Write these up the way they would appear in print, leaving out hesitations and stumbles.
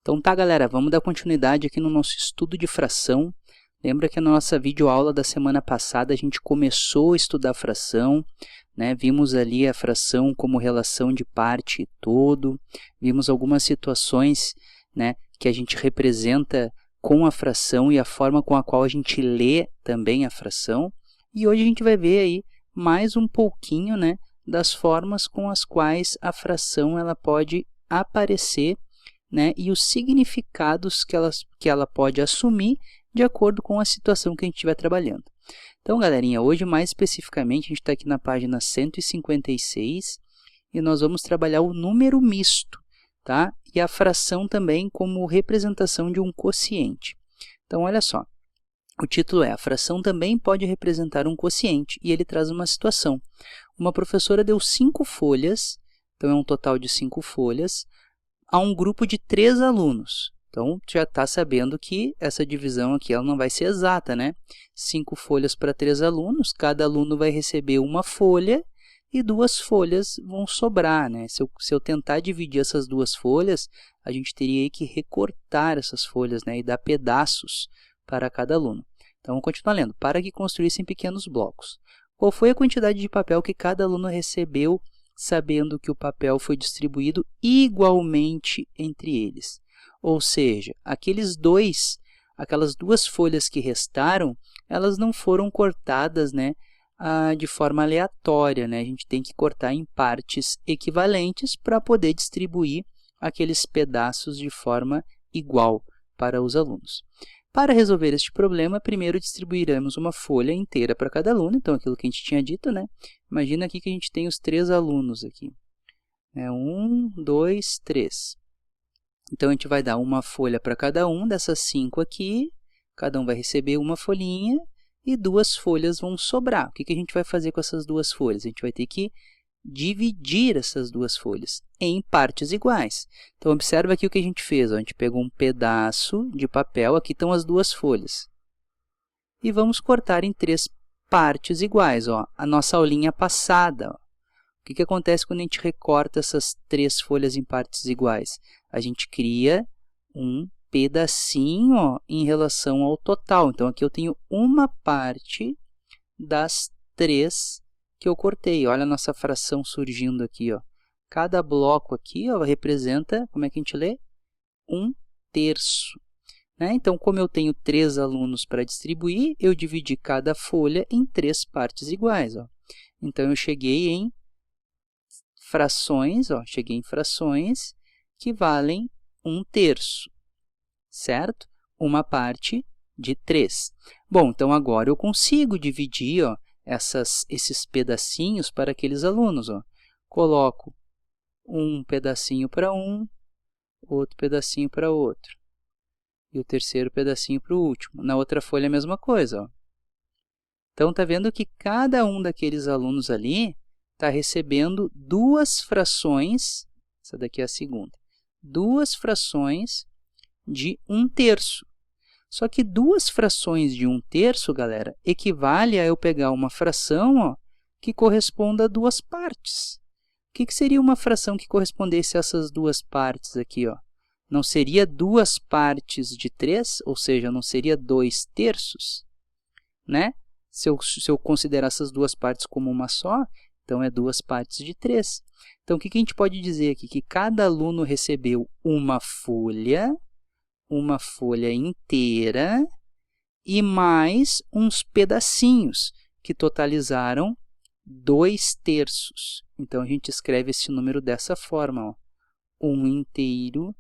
Então tá, galera, vamos dar continuidade aqui no nosso estudo de fração. Lembra que na nossa videoaula da semana passada a gente começou a estudar fração, né? Vimos ali a fração como relação de parte e todo, vimos algumas situações, né, que a gente representa com a fração e a forma com a qual a gente lê também a fração. E hoje a gente vai ver aí mais um pouquinho, né, das formas com as quais a fração ela pode aparecer, né, e os significados que ela pode assumir de acordo com a situação que a gente estiver trabalhando. Então, galerinha, hoje mais especificamente a gente está aqui na página 156 e nós vamos trabalhar o número misto, tá? E a fração também como representação de um quociente. Então, olha só, o título é A fração também pode representar um quociente e ele traz uma situação. Uma professora deu 5 folhas, então é um total de 5 folhas, a um grupo de 3 alunos. Então, já está sabendo que essa divisão aqui ela não vai ser exata, né? 5 folhas para 3 alunos, cada aluno vai receber uma folha e 2 folhas vão sobrar, né? Se eu tentar dividir essas 2 folhas, a gente teria que recortar essas folhas, né? E dar pedaços para cada aluno. Então, vamos continuar lendo. Para que construíssem pequenos blocos. Qual foi a quantidade de papel que cada aluno recebeu, sabendo que o papel foi distribuído igualmente entre eles? Ou seja, aquelas 2 folhas que restaram, elas não foram cortadas, né, de forma aleatória, né? A gente tem que cortar em partes equivalentes para poder distribuir aqueles pedaços de forma igual para os alunos. Para resolver este problema, primeiro distribuiremos uma folha inteira para cada aluno. Então, aquilo que a gente tinha dito, né? Imagina aqui que a gente tem os 3 alunos aqui. 1, 2, 3. Então, a gente vai dar uma folha para cada um dessas 5 aqui. Cada um vai receber uma folhinha e 2 folhas vão sobrar. O que a gente vai fazer com essas 2 folhas? A gente vai ter que dividir essas 2 folhas em partes iguais. Então, observa aqui o que a gente fez. Ó. A gente pegou um pedaço de papel, aqui estão as 2 folhas. E vamos cortar em 3 partes iguais. Ó. A nossa aulinha passada. Ó. O que acontece quando a gente recorta essas 3 folhas em partes iguais? A gente cria um pedacinho, ó, em relação ao total. Então, aqui eu tenho uma parte das 3 que eu cortei. Olha a nossa fração surgindo aqui. Ó. Cada bloco aqui ó, representa, como é que a gente lê? 1/3. Né? Então, como eu tenho 3 alunos para distribuir, eu dividi cada folha em 3 partes iguais. Ó. Então, eu cheguei em frações, ó, que valem 1/3, certo? Uma parte de 3. Bom, então agora eu consigo dividir ó, esses pedacinhos para aqueles alunos. Ó. Coloco um pedacinho para um, outro pedacinho para outro. E o terceiro pedacinho para o último. Na outra folha a mesma coisa. Ó. Então, está vendo que cada um daqueles alunos ali está recebendo 2 frações, essa daqui é a segunda, 2 frações de 1/3. Só que 2 frações de 1/3, galera, equivale a eu pegar uma fração ó, que corresponda a 2 partes. O que seria uma fração que correspondesse a essas 2 partes aqui? Ó? Não seria 2 partes de 3, ou seja, não seria 2/3? Né? Se eu considerar essas 2 partes como uma só, então é 2 partes de 3. Então, o que a gente pode dizer aqui? Que cada aluno recebeu uma folha inteira e mais uns pedacinhos, que totalizaram 2/3. Então, a gente escreve esse número dessa forma, ó, 1/3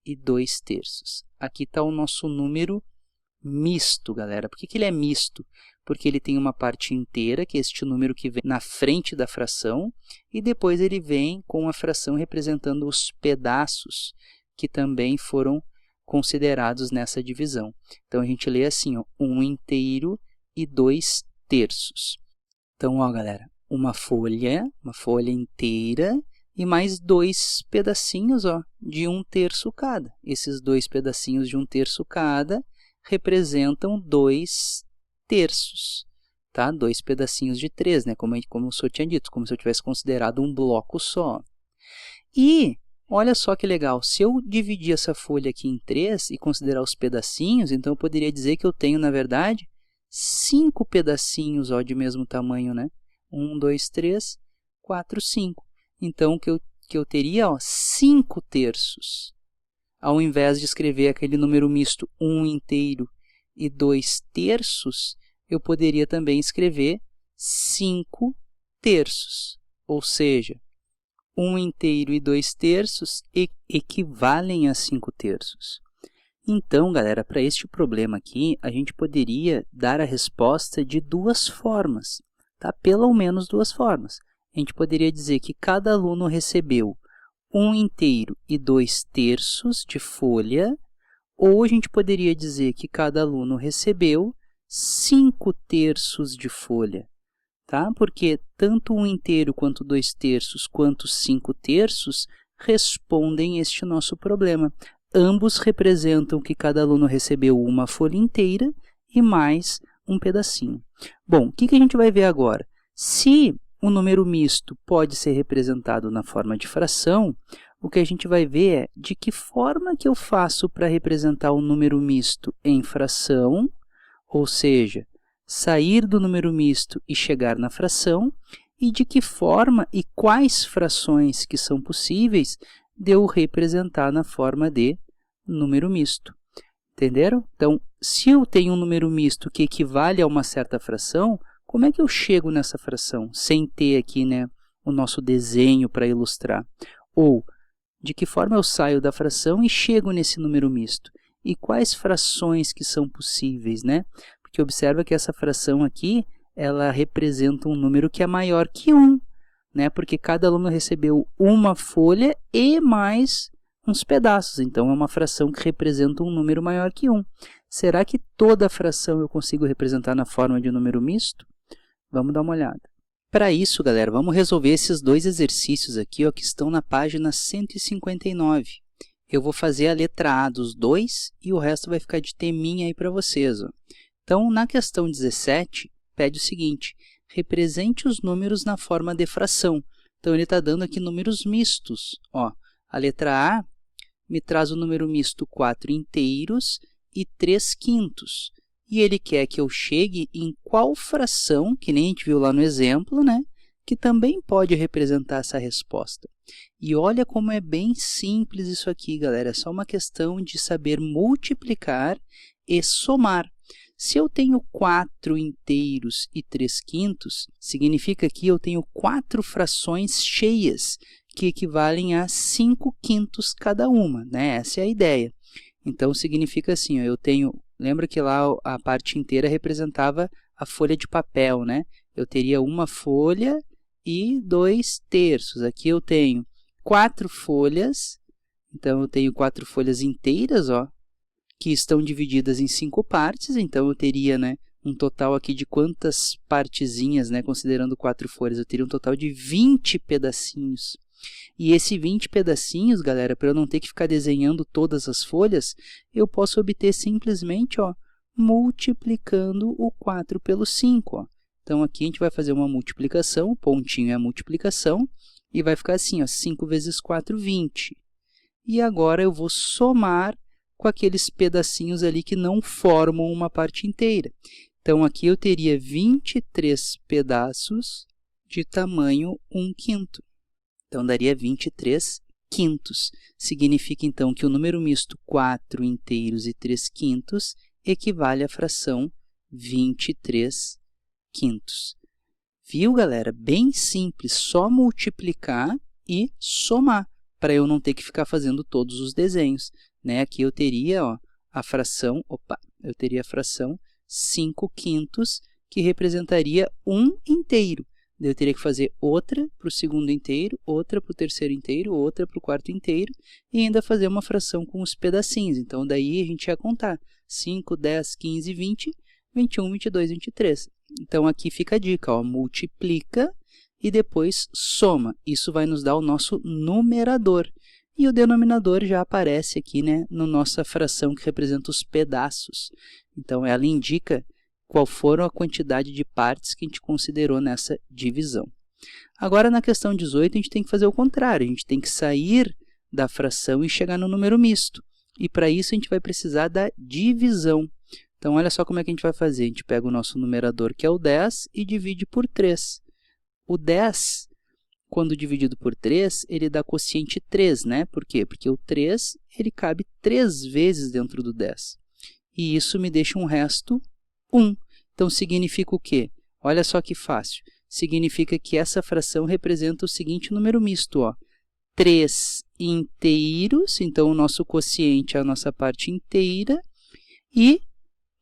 e 2/3. Aqui está o nosso número misto, galera. Por que ele é misto? Porque ele tem uma parte inteira, que é este número que vem na frente da fração, e depois ele vem com a fração representando os pedaços que também foram considerados nessa divisão. Então, a gente lê assim, ó, 1/3 e 2/3. Então, ó, galera, uma folha inteira e mais 2 pedacinhos ó, de 1/3 cada. Esses 2 pedacinhos de 1/3 cada representam 2/3, tá? 2 pedacinhos de 3, né? Como o senhor tinha dito, como se eu tivesse considerado um bloco só. E olha só que legal, se eu dividir essa folha aqui em 3 e considerar os pedacinhos, então eu poderia dizer que eu tenho, na verdade, 5 pedacinhos ó, de mesmo tamanho, né? 1, 2, 3, 4, 5. Então, que eu teria ó, 5 terços. Ao invés de escrever aquele número misto 1 inteiro e 2 terços, eu poderia também escrever 5 terços. Ou seja, 1 inteiro e 2 terços equivalem a 5 terços. Então, galera, para este problema aqui, a gente poderia dar a resposta de duas formas, tá? Pelo menos duas formas. A gente poderia dizer que cada aluno recebeu 1 inteiro e 2 terços de folha, ou a gente poderia dizer que cada aluno recebeu 5 terços de folha. Tá? Porque tanto 1 inteiro quanto 2 terços quanto 5 terços respondem este nosso problema. Ambos representam que cada aluno recebeu uma folha inteira e mais um pedacinho. Bom, o que a gente vai ver agora? Se o número misto pode ser representado na forma de fração, o que a gente vai ver é de que forma que eu faço para representar o número misto em fração, ou seja, sair do número misto e chegar na fração, e de que forma e quais frações que são possíveis de eu representar na forma de número misto. Entenderam? Então, se eu tenho um número misto que equivale a uma certa fração, como é que eu chego nessa fração sem ter aqui, né, o nosso desenho para ilustrar? Ou, de que forma eu saio da fração e chego nesse número misto? E quais frações que são possíveis, né? Porque observa que essa fração aqui, ela representa um número que é maior que 1, né? Porque cada aluno recebeu uma folha e mais uns pedaços. Então, é uma fração que representa um número maior que 1. Será que toda a fração eu consigo representar na forma de número misto? Vamos dar uma olhada. Para isso, galera, vamos resolver esses dois exercícios aqui ó, que estão na página 159. Eu vou fazer a letra A dos dois e o resto vai ficar de teminha aí para vocês. Ó. Então, na questão 17, pede o seguinte, represente os números na forma de fração. Então, ele está dando aqui números mistos. Ó, a letra A me traz o número misto 4 inteiros e 3 quintos. E ele quer que eu chegue em qual fração, que nem a gente viu lá no exemplo, né, que também pode representar essa resposta. E olha como é bem simples isso aqui, galera. É só uma questão de saber multiplicar e somar. Se eu tenho 4 inteiros e 3 quintos, significa que eu tenho 4 frações cheias, que equivalem a 5 quintos cada uma, né? Essa é a ideia. Então, significa assim, ó, eu tenho... Lembra que lá a parte inteira representava a folha de papel, né? Eu teria uma folha e 2 terços. Aqui eu tenho 4 folhas, então eu tenho 4 folhas inteiras, ó, que estão divididas em 5 partes, então eu teria, né, um total aqui de quantas partezinhas, né, considerando 4 folhas, eu teria um total de 20 pedacinhos. E esse 20 pedacinhos, galera, para eu não ter que ficar desenhando todas as folhas, eu posso obter simplesmente, ó, multiplicando o 4 pelo 5. Ó. Então, aqui a gente vai fazer uma multiplicação, o pontinho é a multiplicação, e vai ficar assim, ó, 5 vezes 4, 20. E agora eu vou somar com aqueles pedacinhos ali que não formam uma parte inteira. Então, aqui eu teria 23 pedaços de tamanho 1/5. Então, daria 23 quintos. Significa, então, que o número misto 4 inteiros e 3 quintos equivale à fração 23 quintos. Viu, galera? Bem simples, só multiplicar e somar, para eu não ter que ficar fazendo todos os desenhos. Né? Aqui eu teria ó, a fração, eu teria a fração 5 quintos, que representaria 1 inteiro. Eu teria que fazer outra para o segundo inteiro, outra para o terceiro inteiro, outra para o quarto inteiro, e ainda fazer uma fração com os pedacinhos. Então, daí a gente ia contar 5, 10, 15, 20, 21, 22, 23. Então, aqui fica a dica, ó, multiplica e depois soma. Isso vai nos dar o nosso numerador. E o denominador já aparece aqui, né, na nossa fração que representa os pedaços. Então, ela indica qual foram a quantidade de partes que a gente considerou nessa divisão. Agora, na questão 18, a gente tem que fazer o contrário. A gente tem que sair da fração e chegar no número misto. E para isso a gente vai precisar da divisão. Então, olha só como é que a gente vai fazer. A gente pega o nosso numerador, que é o 10, e divide por 3. O 10, quando dividido por 3, ele dá quociente 3, né? Por quê? Porque o 3 ele cabe 3 vezes dentro do 10. E isso me deixa um resto 1. Então, significa o quê? Olha só que fácil. Significa que essa fração representa o seguinte número misto, ó. 3 inteiros, então o nosso quociente é a nossa parte inteira, e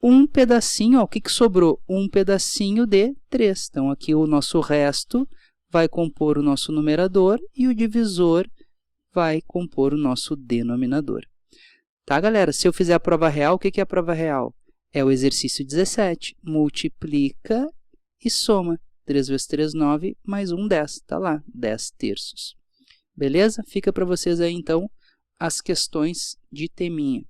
um pedacinho, ó, o que sobrou? Um pedacinho de 3. Então, aqui o nosso resto vai compor o nosso numerador e o divisor vai compor o nosso denominador. Tá, galera? Se eu fizer a prova real, o que é a prova real? É o exercício 17. Multiplica e soma. 3 vezes 3, 9, mais 1, 10. Tá lá, 10 terços. Beleza? Fica para vocês aí, então, as questões de teminha.